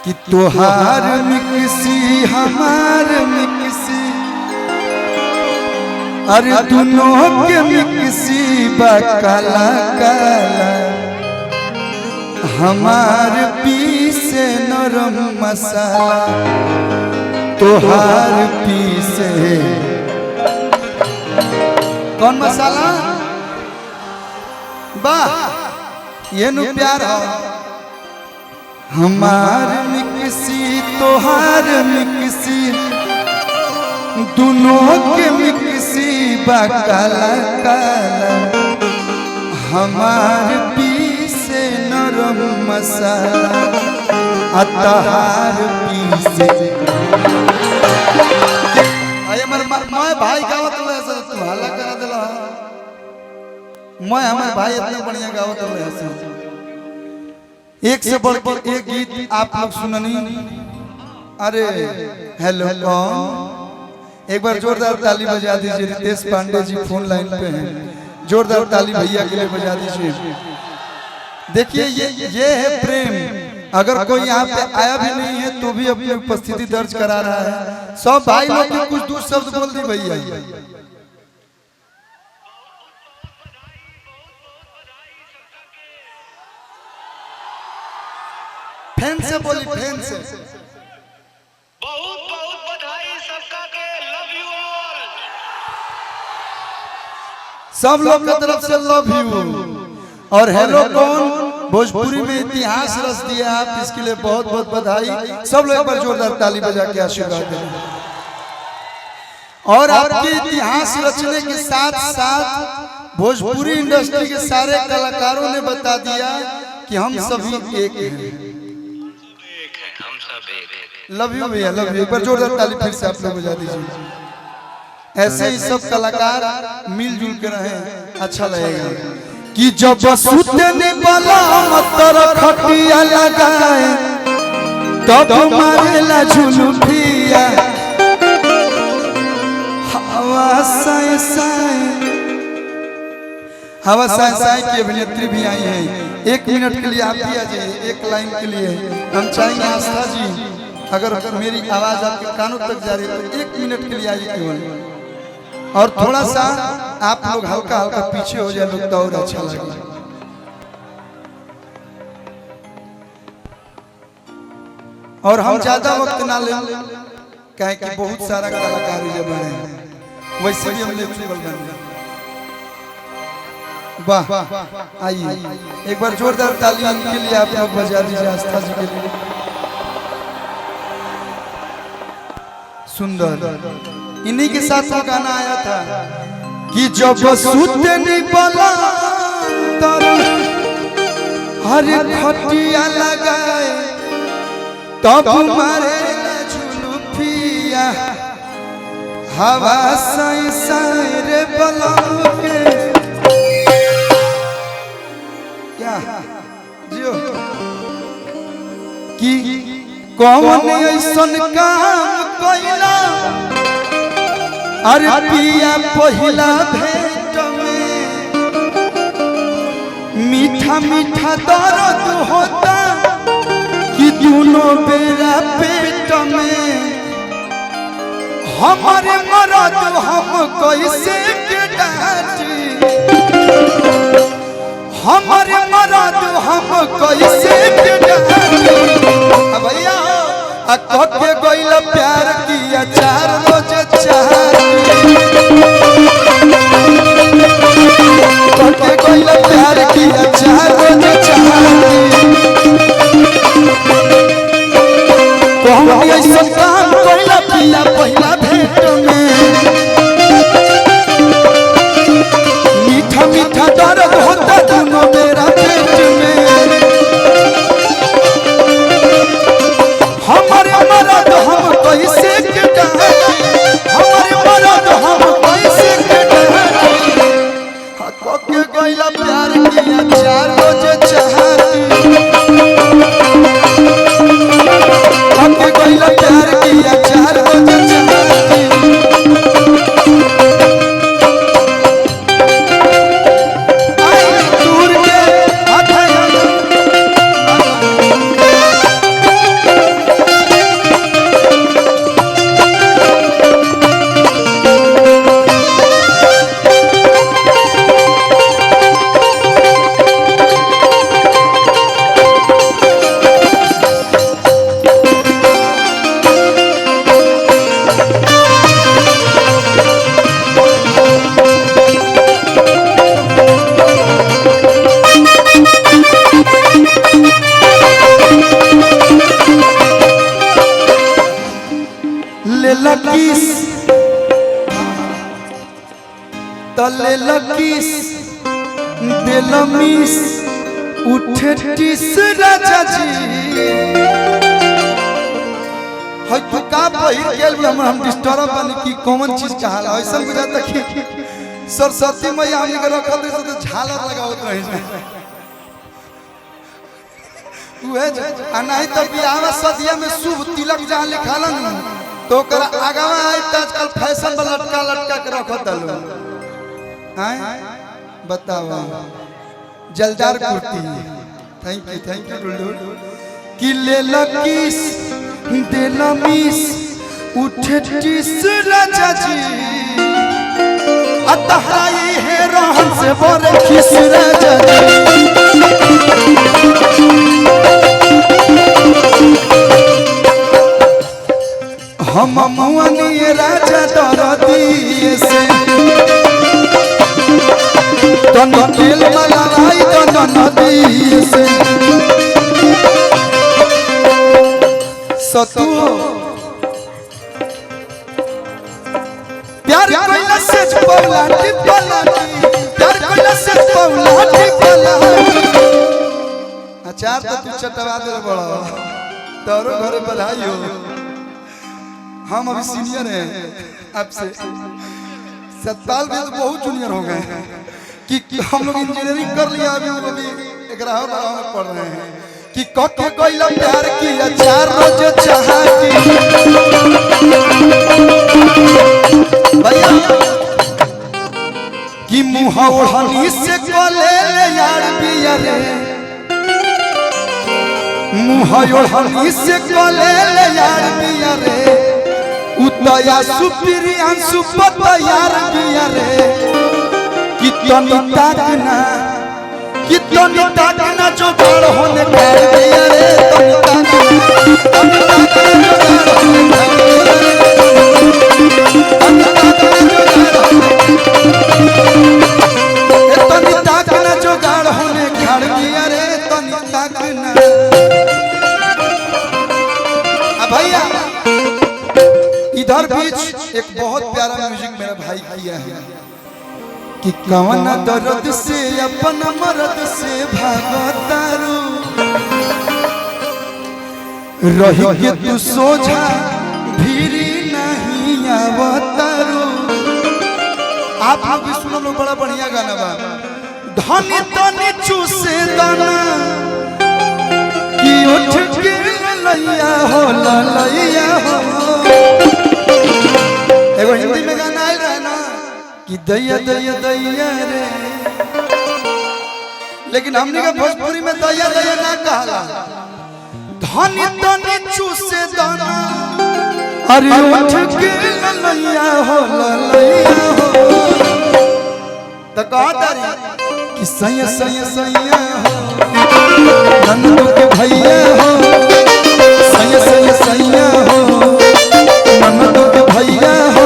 कि तोहार मिक्सी हमार मिक्सी, अरे दोनों के मिक्सी बा काला काला, हमार पीसे नरम मसाला तोहार पीसे कौन मसाला। वाह ये नु प्यार है। हमार मिक्सी तोहार मिक्सी, दोनों के मिक्सी बा काला काला, हमार पीसे नरम मसाला तोहार पीसे। अरे मैं भाई गावत रहे तू हल्ला करा दिला। मैं हमारे भाई इतना बढ़िया गावत रहे। एक से बढ़कर एक गीत आप लोग सुननी। अरे हेलो कौन, एक बार जोरदार ताली बजा दीजिए। रितेश पांडे जी फोन लाइन पे हैं, जोरदार ताली भैया के लिए बजा दीजिए। देखिए ये है प्रेम। अगर कोई यहाँ पे आया भी नहीं है तो भी अपनी उपस्थिति दर्ज करा रहा है। सब भाई लोग कुछ दूर शब्द बोल दी भैया। फैन से बोली, फैन से बहुत बहुत बधाई सबका के। Love you all. सब लोग की तरफ से लव यू। और हेलो कौन भोजपुरी में इतिहास रच दिया आप, इसके लिए बहुत बहुत बधाई। सब लोग पर जोरदार ताली बजा के आशीर्वाद दें। और आपके इतिहास रचने के साथ साथ भोजपुरी इंडस्ट्री के सारे कलाकारों ने बता दिया कि हम सभी एक हैं। लव यू भैया, लव यू। एक बार जोरदार ताली फिर से आप लोग बजा दीजिए। ऐसे ही सब कलाकार मिलजुल के रहे, अच्छा लगेगा। कि जब सुतने वाला मतर खटिया लगाए तब मारेला झुलुठिया, हवा साए साए। हवा साए साए की अभिनेत्री भी आई है। 1 मिनट के लिए आप भी आ जाइए, एक लाइन के लिए हम चाहेंगे। आस्था जी, अगर मेरी आवाज आपके कानों तक जा रही है तो 1 मिनट के लिए आइए केवल। और थोड़ा सा आप लोग हल्का हल्का पीछे हो जाए लोग तो और अच्छा लगेगा। और हम ज्यादा वक्त ना लें, कहे कि बहुत सारा कलाकार जब बने वैसे भी हम लेक्चुअल बन गए। वाह आइए एक बार जोरदार ताली इनके लिए आप लोग बजा दीजिए। आस्था जी के लिए सुंदर। इन्हीं के साथ वो गाना आया था कि जब सुतने वाला हर खटिया लगाए तब मारे झुलुफिया, हवा साए साए रे बलके। क्या जियो कि कौन ऐसन काम कइला, अरे पिया पहिला भेंट में मीठा मीठा दर्द होता कि दोनों बेरा पेट में। हमारे मरद हम कैसे के डांटी, हमारे मरद हम कैसे के डांटी। भैया के गइल प्यार किया 4 रोज के गइल प्यार किया 4 रोज कौन ऐसा काम कइला पिया पहिला भेंट में मीठा मीठा दर्द होता दोनों मेरा पेट में। हमारे मरद हम कैसे के डांटी, हमारे मरद हम कैसे के डांटी। के गइला प्यार किया 4 रोज चाहती, के गइला प्यार लकीस तले लकीस दिलमीस उठे टिस राजा जी है तो का पहिर गेल हम डिस्टर्ब बन की कॉमन चीज कहा ऐसा बुझाता कि सरस्वती मैया हमनी के रखल दे तो झालर लगावत रही उहे आ नहीं तो बियाह सदिया में शुभ तिलक जहां लिखाला न तो कर आगावा आई आजकल फैशन में लटका लटका के रखत दलो हैं बताओ जलदार कुर्ती थैंक यू डुलडुल कि ले लकीस दिलमीस उठे टिस राजा जी अतहराई है रहन से बोरे खिस राजा जी हम मुअनी राजा दरदी से तन दिल मलावाई तन नदी से सतु प्यार कोइला से पौला टिपला प्यार कोइला से पौला टिपला अचार तो तू चटवा दे बड़ा तोरो घरे बधाई हो हम अभी सीनियर हैं आपसे सतपाल भी तो बहुत जूनियर हो गए कि हम लोग इंजीनियरिंग कर लिया अभी एकरा और पढ़ रहे हैं कि कके कोइला प्यार किया चार रोज चाहती भैया कि मुंह ओढ़नी से कोले यार पिया रे मुंह ओढ़नी से कोले यार पिया रे उतया सुप्रियां सुपत यार पिया रे कितनी ताकना जो गाड़ होने कर दिया रे तनी ताकना जो गाड़ होने खड़ दिया रे तनी ताकना भैया इधर बीच एक बहुत प्यारा म्यूजिक मेरा भाई किया है कि कवन दर्द से अपन मर्द से भागतारू रही के तू सोझा भीरी नहीं आवतारू आप लोग भी सुनो लो बड़ा बढ़िया गाना बा धनी तनी चूसे दाना कि उठ के लैया हो लैया हो एगो हिंदी में गाना आइल रहा ना कि दैया दैया दैया रे लेकिन हमने का भोजपुरी में दैया दैया ना कहला धनी तनी चूसे दाना अरे उठ के लैया हो लैया हो तो कहतारी कि सैया सैया सैया हो नंदू के भैया हो सैया सैया सैया हो नंदू के भैया हो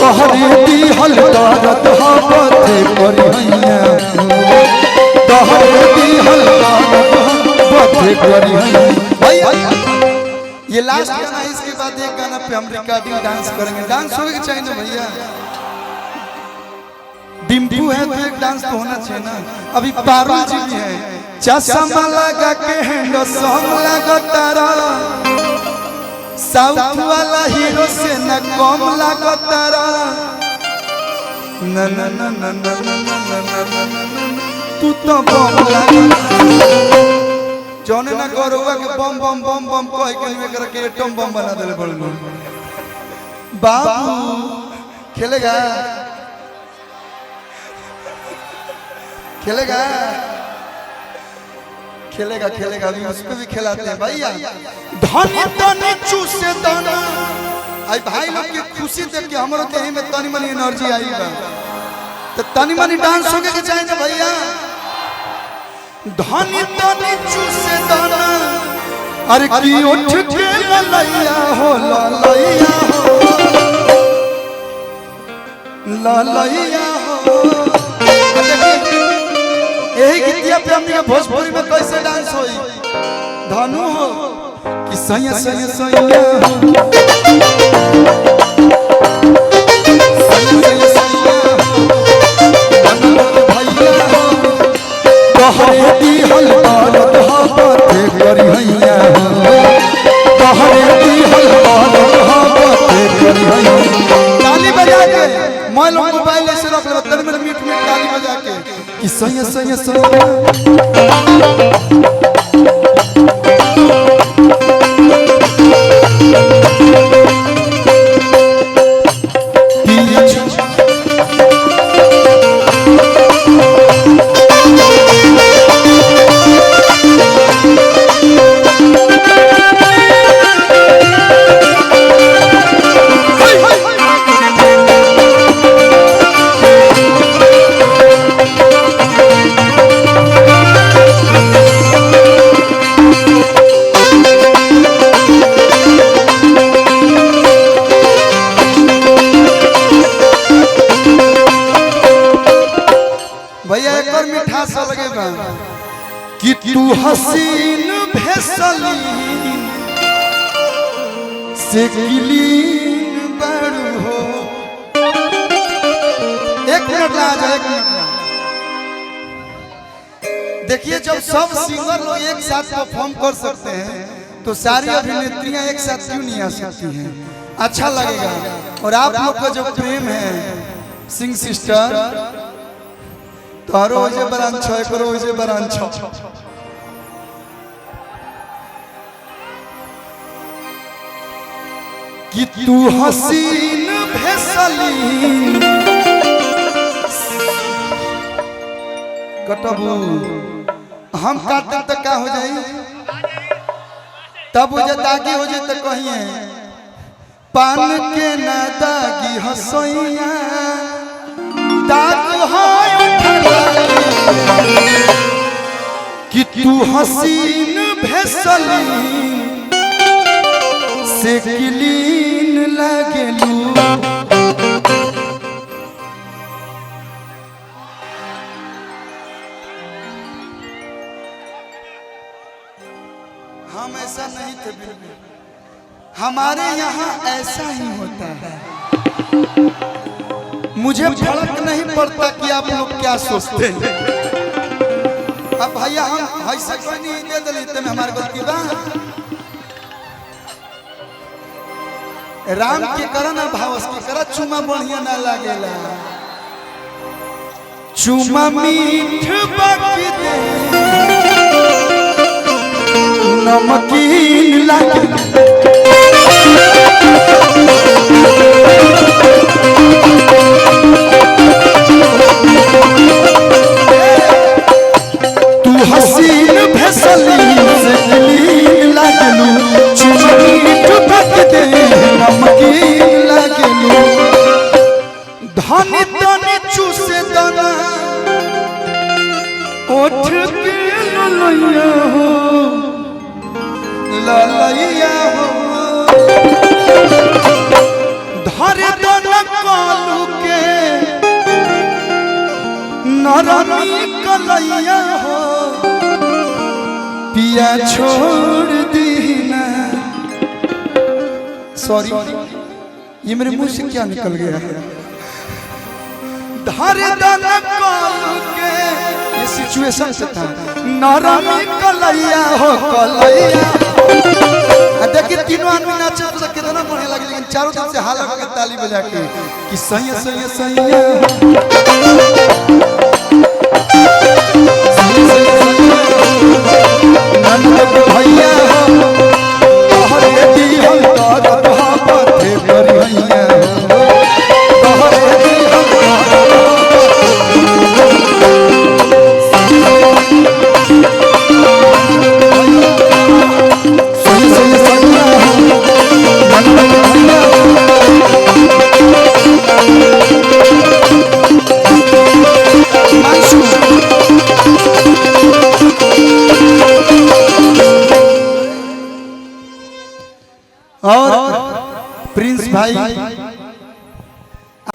कहरे दी हल दरद हो पथे परिहैया कहरे दी हल दरद हो पथे परिहैया भैया ये लास्ट गाना है इसके बाद एक गाना पे हम रिकॉर्डिंग डांस करेंगे डांस होगा कि चाहिए ना भैया डिम्पू है तो एक डांस तो होना चाहिए ना अभी पारुल जी भी है चश्मा लगा के हैंडो सॉन्ग लगतारा साउथ वाला हीरो से न कम लगतारा न न न न न तू तो बम लगा जोने ना गौरवा के बम बम बम बम कह के में करके एटम बम बना देले बड़लो बाबू खेलेगा खेलेगा खेलेगा खेलेगा अभी उस पे भी खिलाते हैं भैया धनी तनी चूसे दाना आई भाई लोग की खुशी देख के हमरो देह में तनी मनी एनर्जी आई बा तो तनी मनी डांस होके के चाहिए भैया धनी तनी चूसे दाना अरे की उठ के लैया हो लैया हो यही गीतिया पे हमने भोजपुरी में कैसे डांस होई धनु हो कि सैया सैया सैया कहरे दी हलवार धहाते करी हैया कहरे दी हलवार धहाते करी हैया। ताली बजा के मैं लोग मोबाइल ऐसे रख लो तब में मीठ मीठ ताली बजा के कि सैया सैया सैया कि तू हसीन भेसली से गिलीन बड़ू हो। एक मिनट ला जाए, एक मिनट। देखिए जब सब सिंगर लोग एक साथ परफॉर्म कर सकते हैं तो सारी अभिनेत्रियां एक साथ क्यों नहीं आ सकती हैं? अच्छा लगेगा। और आप लोग का जो प्रेम है सिंग सिस्टर तारो होजे बरांच है करो होजे बरांच कि तू हसीन भेसली कटबू हम काटे तक का हो जाई तब हो जाए दागी हो जाए तो कहिए पान के ना दागी हसैया दाग हाय कि तू हसीन भेसली से गिलीन लागलू। हम ऐसा नहीं थे बिल्कुल, हमारे यहाँ ऐसा ही होता है। मुझे फर्क नहीं पड़ता कि आप लोग क्या सोचते हैं। अब भैया हम ऐसा कोई नहीं दे देते में हमारे गलती बा। राम के करना भावस के करा चुमा बढ़िया ना लागेला चुमा मीठ बाकी दे नमकीन लागे तू हसीन भेसली से गिलीन लागलू चुमा मीठ बाकी दे नमकीन लागलू धनी धनी चूसे दाना ओठ के ललैया हो ललैया हो धरे दाना कालू के नरमी कलैया हो पिया छोड़ दीना। सॉरी ये मेरे मुंह से क्या निकल गया है। धरे दाना कालू के ये सिचुएशन से था नरमी कलैया हो कलैया। देखिए तीनों आदमी नाचे तो कितना बढ़िया लगे लेकिन चारों तरफ से हाला के ताली बजा के कि सैया सैया सैया नंद भैया कहरे दी हलवार धहाते करी हैया कहरे दी और प्रिंस भाई